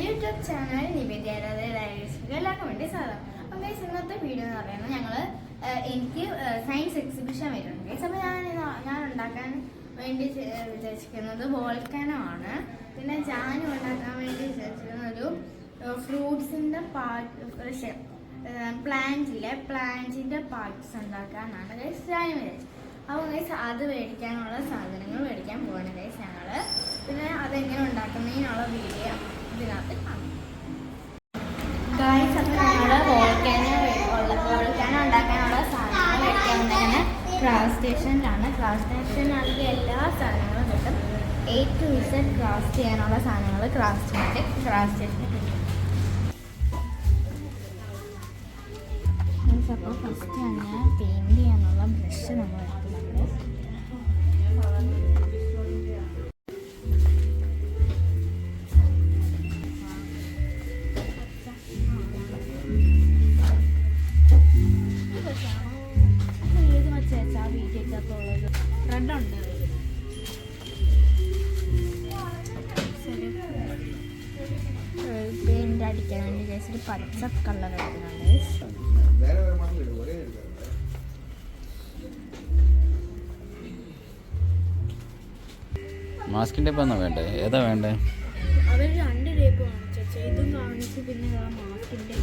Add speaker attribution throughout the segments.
Speaker 1: YouTube channel നിവേദ്യയുടെ ഡയറീസിലേക്ക് എല്ലാവർക്കും വേണ്ടി സ്വാഗതം. അപ്പം ഗൈസ്, ഇന്നത്തെ വീഡിയോ എന്ന് പറയുന്നത് എനിക്ക് സയൻസ് എക്സിബിഷൻ വരുന്നുണ്ട് ഗൈസ്. അപ്പോൾ ഞാൻ ഉണ്ടാക്കാൻ വേണ്ടി വിചാരിക്കുന്നത് വോൾക്കാനോ ആണ്. പിന്നെ ജാനും ഉണ്ടാക്കാൻ വേണ്ടി വിചാരിച്ചിരുന്ന ഒരു ഫ്രൂട്ട്സിൻ്റെ പ്ലാന്റിൻ്റെ പാർട്സ് ഉണ്ടാക്കാനാണ് ഗൈസ് ജാനും വിചാരിച്ചത്. അപ്പോൾ ഗൈസ് അത് മേടിക്കാനുള്ള സാധനങ്ങൾ മേടിക്കാൻ പോവാണ് ഗൈസ് ഞങ്ങൾ. പിന്നെ അതെങ്ങനെ ഉണ്ടാക്കുന്നതിനുള്ള വീഡിയോ ഇതിനകത്ത് കാണും ഗൈസ്. അപ്പോൾ ഞങ്ങൾ വോൾക്കാനോ ഉണ്ടാക്കാനുള്ള സാധനങ്ങൾ മേടിക്കാൻ വന്നിങ്ങനെ ക്രാഫ്റ്റ് സ്റ്റേഷനിലാണ്. ക്രാഫ്റ്റ് സ്റ്റേഷനിൽ എല്ലാ സാധനങ്ങളും കിട്ടും. A to Z ക്രാഫ്റ്റ് ചെയ്യാനുള്ള സാധനങ്ങൾ ക്രാഫ്റ്റ് സ്റ്റേഷനിൽ കിട്ടും. അപ്പോൾ ഫസ്റ്റ് തന്നെ പെയിൻറ് ചെയ്യാനുള്ള ബ്രഷ് നമ്മൾ എടുക്കുന്നുണ്ട്. ഏത് മച്ചാ വീട്ടിലേക്കകത്തുള്ളത് റെഡുണ്ട്. പെയിൻ്റ് അടിക്കാൻ വേണ്ടി ജസ്റ്റ് പച്ച കളർ എടുക്കുന്നുണ്ട്.
Speaker 2: മാസ്കിൻ്റെ ടേപ്പാണോ വേണ്ടേ? ഏതാ വേണ്ടേ?
Speaker 1: അവർ രണ്ട് ടേപ്പ് കാണിച്ചു. ഇതും കാണിച്ചു, പിന്നെ മാസ്കിൻ്റെ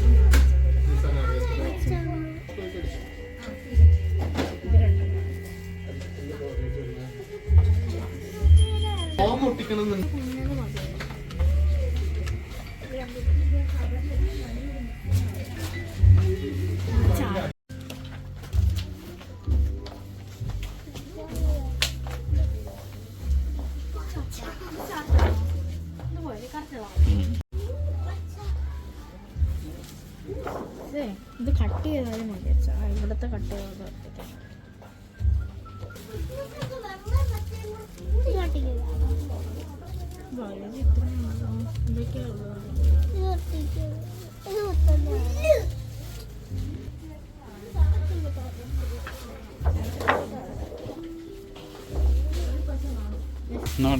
Speaker 1: ഇത് കട്ട് ചെയ്താലും മതി. ഇവിടുത്തെ കട്ട് ചെയ്തത്
Speaker 2: No.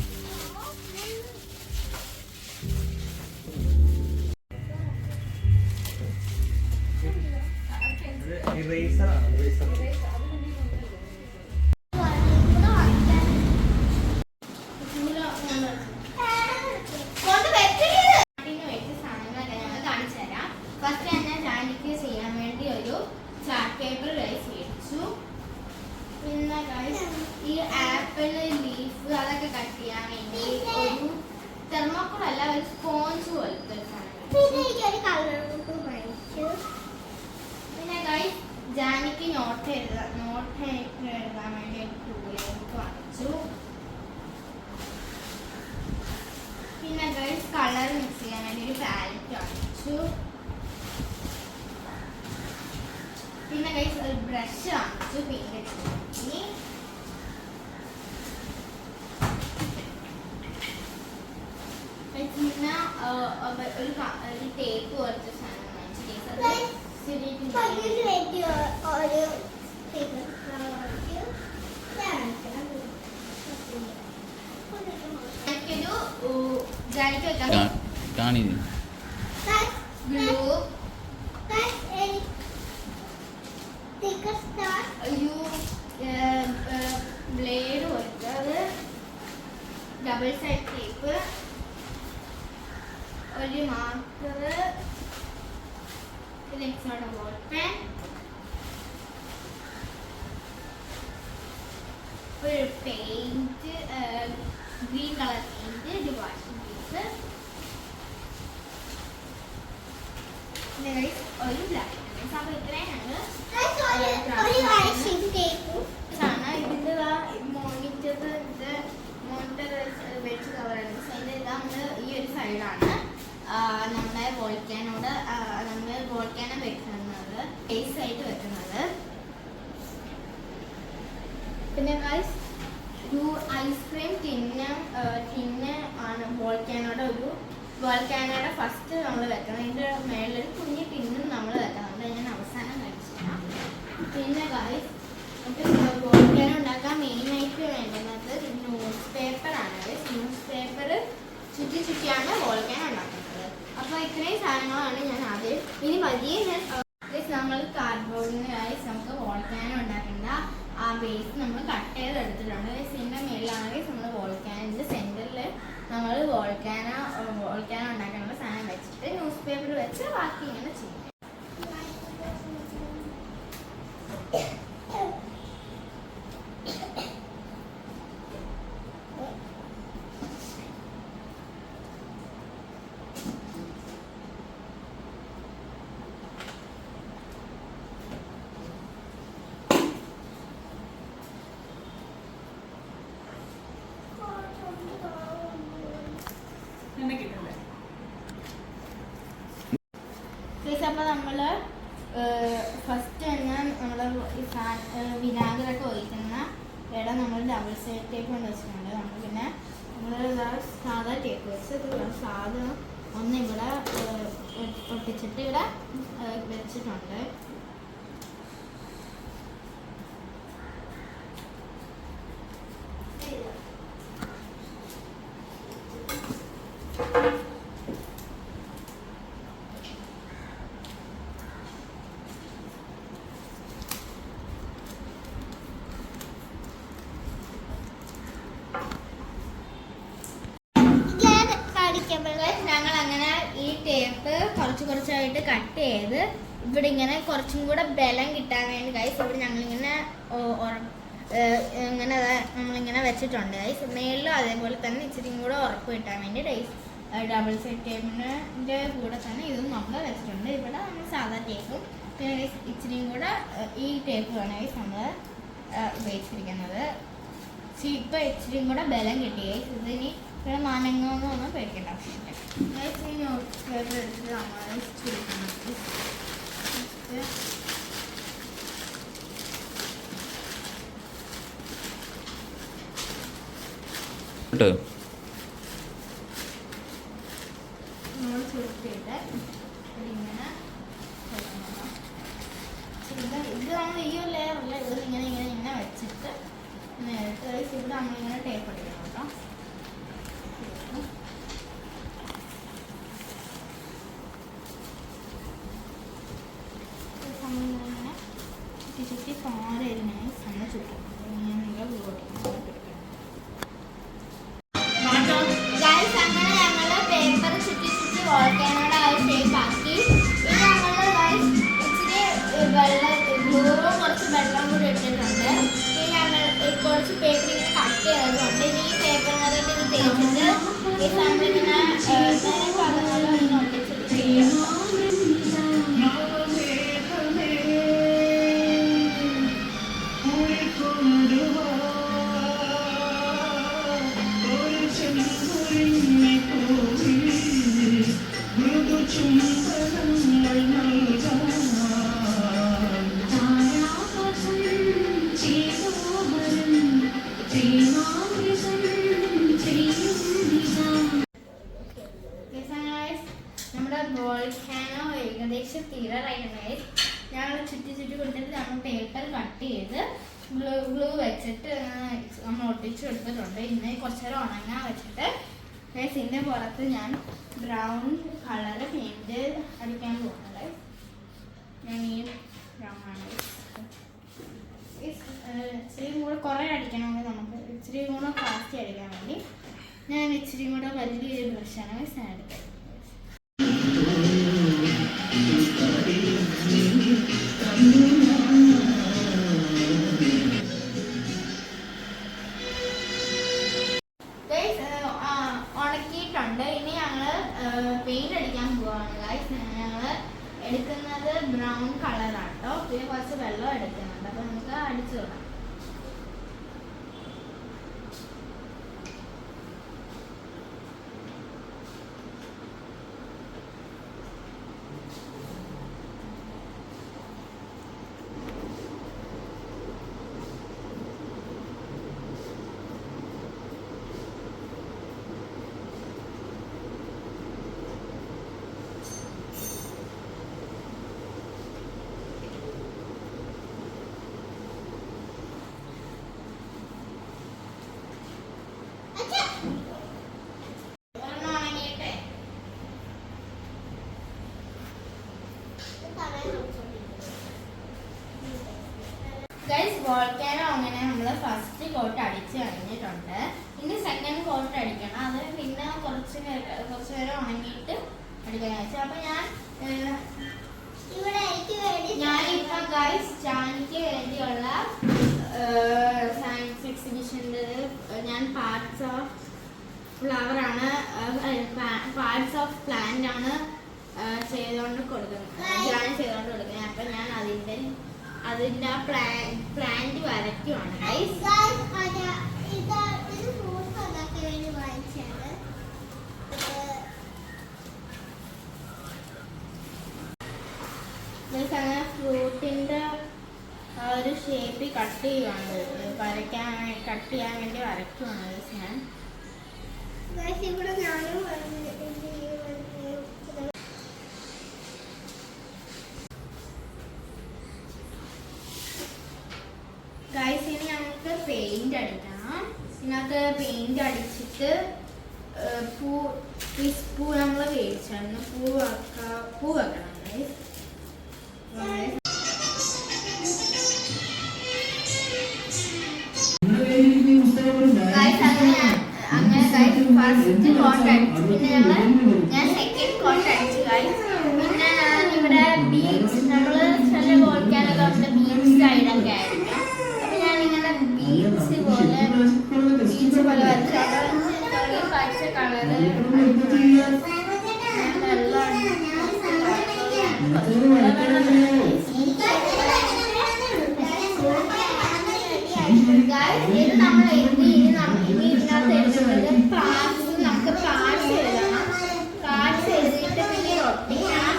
Speaker 1: പിന്നെ ഈ ആപ്പിൾ ലീഫ് അതൊക്കെ കട്ട് ചെയ്യാൻ വേണ്ടി ഒരു തെർമോക്കോൾ അല്ല, ഒരു സ്പോഞ്ച് പോലത്തെ പിന്നെ ഗൈസ് ജാനിക്ക് നോട്ട് എഴുതാൻ വേണ്ടി ഒരു ടൂലേക്ക് വാങ്ങിച്ചു. പിന്നെ ഗൈസ് കളർ മിക്സ് ചെയ്യാൻ വേണ്ടി ഒരു പാലറ്റ് വാങ്ങിച്ചു. പിന്നെ ഗൈസ് ഒരു ബ്രഷ് വാങ്ങിച്ചു പെയിന്റ് അടിക്കാൻ. പിന്നെ ഒരു ടേപ്പ് പോലത്തെ സാധനം വാങ്ങിച്ചു. ജാനിക്ക് വെക്കാൻ ബ്ലൂ ഒരു ബ്ലേഡ് പോലത്തെ അത് ഡബിൾ സൈഡ് ടേപ്പ്, ഒരു മാർക്കർ, പിന്നെ എക്സ്ട്രാ ബോൾ പെൻ, ഒരു പെയിന്റ് ഗ്രീൻ കളർ പെയിന്റ്, ഒരു വാഷിംഗ് പീസ്, പിന്നെ ഒരു ബ്ലാക്ക്. അപ്പോൾ ഇത്രയും ഞങ്ങൾ ഇതിൻ്റെ മോണിറ്റർ വെച്ച് കവർ ചെയ്യുന്നത്. അതിൻ്റെ നമ്മൾ ഈ ഒരു സൈഡാണ് നമ്മുടെ വോൾക്കാനോ വെക്കുന്നത്, ബേസ് ആയിട്ട് വെക്കുന്നത്. പിന്നെ ഗൈസ് ഒരു ഐസ്ക്രീം ടിന്ന് ആണ് വോൾക്കാനോയുടെ ഫസ്റ്റ് നമ്മൾ വെക്കുന്നത്. അതിൻ്റെ മേളിലൊരു കുഞ്ഞു ടിന്നും നമ്മൾ വെക്കുന്നുണ്ട്. ഞാൻ അവസാനം കഴിച്ചിട്ടാണ്. പിന്നെ ഗൈസ് വോൾക്കാനോ ഉണ്ടാക്കാൻ മെയിനായിട്ട് വേണ്ടുന്നത് ന്യൂസ് പേപ്പറാണ്. ന്യൂസ് പേപ്പർ ചുറ്റിയാണ് വോൾക്കാനോ ഉണ്ടാക്കുന്നത്. അപ്പോൾ ഇത്രയും സാധനങ്ങളാണ് ഞാൻ ആദ്യം ഇനി വലിയ നമ്മൾ കാർഡ്ബോർഡിനായി നമുക്ക് വോൾക്കാനോ ഉണ്ടാക്കേണ്ട ആ ബേസ് നമ്മൾ കട്ട് ചെയ്ത് എടുത്തിട്ടുണ്ട്. ഇതിൻ്റെ മേളിലാണെങ്കിൽ നമ്മൾ വോൾക്കാനിൻ്റെ സെൻറ്ററിൽ നമ്മൾ വോൾക്കാനോ ഉണ്ടാക്കാനുള്ള സാധനം വെച്ചിട്ട് ന്യൂസ് പേപ്പർ വെച്ച് ബാക്കി ഇങ്ങനെ ചെയ്യും. അപ്പോൾ നമ്മൾ ഫസ്റ്റ് തന്നെ നമ്മൾ വിനാഗിറൊക്കെ ഒഴിക്കുന്ന ഇടം നമ്മൾ ഡബിൾ സൈഡ് ടേപ്പ് കൊണ്ട് വെച്ചിട്ടുണ്ട്. നമ്മൾ പിന്നെ നമ്മൾ സാധാ ടേപ്പ് വെച്ച് സാധാ ഒന്ന് ഇവിടെ ഒട്ടിച്ചിട്ട് ഇവിടെ വെച്ചിട്ടുണ്ട്. ഞങ്ങൾ അങ്ങനെ ഈ ടേപ്പ് കുറച്ചായിട്ട് കട്ട് ചെയ്ത് ഇവിടെ ഇങ്ങനെ കുറച്ചും കൂടെ ബലം കിട്ടാൻ വേണ്ടി ഗൈസ് ഇവിടെ ഞങ്ങളിങ്ങനെ ഇങ്ങനെ നമ്മളിങ്ങനെ വെച്ചിട്ടുണ്ട് ഗൈസ്. മേളിലും അതേപോലെ തന്നെ ഇച്ചിരിയും കൂടെ ഉറപ്പ് കിട്ടാൻ വേണ്ടി ഡബിൾ സൈഡ് ടേപ്പിൻ്റെ കൂടെ തന്നെ ഇതും നമ്മൾ വെച്ചിട്ടുണ്ട്. ഇവിടെ നമ്മൾ സാധാ ടേപ്പും പിന്നെ ഇച്ചിരിയും കൂടെ ഈ ടേപ്പ് വേണം ഗൈസ് നമ്മൾ ഉപയോഗിച്ചിരിക്കുന്നത്. ഇപ്പം ഇച്ചിരിയും കൂടെ ബലം കിട്ടി ഗൈസ്. ഇതിനി ഇവിടെ മാനങ്ങൊന്നും പേടിക്കേണ്ട ആവശ്യമില്ല. ന്യൂസ് പേപ്പർ എടുത്തിട്ട് നമ്മൾ ചുരുട്ടിയിട്ട് ഇങ്ങനെ ഇത് നമ്മൾ ഈ ഒരു ലെയറല്ല, ഇത് ഇങ്ങനെ വെച്ചിട്ട് നേരത്തെ ഇവിടെ നമ്മളിങ്ങനെ ടേപ്പ് അടിക്കണം കേട്ടോ. ചുറ്റി പാരയിലിങ്ങനെ നമ്മൾ ചുറ്റും ഇങ്ങനെ ഗൈസ് അങ്ങനെ ഞങ്ങൾ പേപ്പർ ചുറ്റി വോൾക്കാനോടെ ആ ഷേപ്പ് ആക്കി. ഇനി ഞങ്ങൾ ഗൈസ് ഇച്ചിരി ഗ്ലൂവും കുറച്ച് വെള്ളം കൂടി ഇട്ടിട്ടുണ്ട്. ഇനി ഞങ്ങൾ കുറച്ച് പേപ്പർ ഇങ്ങനെ കട്ട് ചെയ്തിട്ടുണ്ട്. ഇനി ഈ പേപ്പറിനകത്തോട്ട് ഇത് തേച്ചിട്ട് ഈ സാധനം ഇങ്ങനെ പദങ്ങളും ഇങ്ങനെ ഒട്ടിച്ചിട്ട് ചെയ്യും. നമ്മുടെ വോൾക്കാനോ ഏകദേശം തീരാറായിട്ടുണ്ട്. ഞങ്ങൾ ചുറ്റി കൊടുത്തിട്ട് നമ്മൾ പേപ്പർ കട്ട് ചെയ്ത് ഗ്ലൂ വെച്ചിട്ട് നമ്മൾ ഒട്ടിച്ച് കൊടുത്തിട്ടുണ്ട്. ഇന്ന് കുറച്ച് നേരം ഉണങ്ങാൻ വെച്ചിട്ട് ഇതിൻ്റെ പുറത്ത് ഞാൻ ബ്രൗൺ കളർ പെയിൻറ്റ് അടിക്കാൻ പോകുന്നത്. ഞാൻ ഈ ബ്രൗൺ ആണ് ഇച്ചിരി കൂടെ കുറേ അടിക്കണമെങ്കിൽ നമുക്ക് ഇച്ചിരി കൂടെ ഫാസ്റ്റ് അടിക്കാൻ വേണ്ടി ഞാൻ ഇച്ചിരി കൂടെ വലിയൊരു ബ്രഷാണ് എടുക്കുന്നത്. ഉണക്കിയിട്ടുണ്ട്. ഇനി ഞങ്ങൾ പെയിന്റ് അടിക്കാൻ പോവാണ് ഗൈസ്. ഞങ്ങൾ എടുക്കുന്നത് ബ്രൗൺ കളറാട്ടോ. പിന്നെ കുറച്ച് വെള്ളം എടുക്കുന്നുണ്ട്. അപ്പൊ നമുക്ക് അടിച്ചു തുടങ്ങാം. ഗൈസ് വോൾക്കാനോ അങ്ങനെ നമ്മൾ ഫസ്റ്റ് കോട്ട് അടിച്ച് കഴിഞ്ഞിട്ടുണ്ട്. ഇനി സെക്കൻഡ് കോട്ട് അടിക്കണം. അത് പിന്നെ കുറച്ച് നേരം ഉണങ്ങിയിട്ട് അടിക്കാൻ വെച്ചു. അപ്പൊ ഞാനിപ്പോ ഗൈസ് ജാനിക്ക് വേണ്ടിയുള്ള സയൻസ് എക്സിബിഷൻ്റെ ഞാൻ പാർട്സ് ഓഫ് ഫ്ലവർ ആണ്, പാർട്സ് ഓഫ് പ്ലാന്റ് ആണ് ചെയ്തുകൊണ്ട് കൊടുക്കുന്നത്, ജാൻ ചെയ്തുകൊണ്ട് കൊടുക്കുന്നത്. അപ്പൊ ഞാൻ അതിന്റെ ആ പ്ലാന്റ് വരയ്ക്കുവാണ്. അങ്ങനെ ഫ്രൂട്ടിന്റെ ഒരു ഷേപ്പിൽ കട്ട് ചെയ്യുവാണ്, കട്ട് ചെയ്യാൻ വേണ്ടി വരയ്ക്കുവാണ് ഞാൻ. ഗൈസ് ഇനി ഞങ്ങൾക്ക് പെയിന്റ് അടിക്കണം. ഇതിനകത്ത് പെയിന്റ് അടിച്ചിട്ട് പൂ നമ്മൾ മേടിച്ചായിരുന്നു, പൂ വെക്കണം ഗൈസ്. അങ്ങനെ ഗൈസ് ഫസ്റ്റ് കോട്ട് അടിച്ചു. പിന്നെ ഞാൻ സെക്കൻഡ് കോട്ട് അടിച്ചു ഗൈസ്. പിന്നെ ഇവിടെ ബീച്ച് നമ്മൾ ചില വോൾക്കാനൊക്കെ ഉണ്ട്, ബീച്ച് സൈഡൊക്കെ ആയിരിക്കും. അപ്പൊ ഞാൻ ഇങ്ങനെ ബീച്ച് പോലെ വരച്ചു. പച്ച കളറ് ഇത് നമ്മൾ ഇതിനകത്ത് എഴുതുന്നത് നമുക്ക് പാർട്സ് എഴുതണം. പാർട്സ് എഴുതിയിട്ട് പിന്നെ ഒട്ടിക്കണം.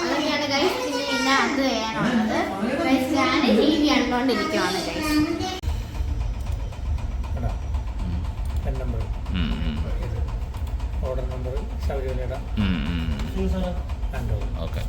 Speaker 1: അതൊക്കെയാണ് ഗൈസ് പിന്നെ ഇതിനകത്ത് ചെയ്യാനുള്ളത്. ഞാൻ ടി വി കണ്ടുകൊണ്ടിരിക്കുവാണ് ഗൈസ്.
Speaker 3: ഓർഡർ നമ്പർ ശൗര്യയുടെ
Speaker 2: ഓക്കെ.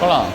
Speaker 2: കൊള്ളാം.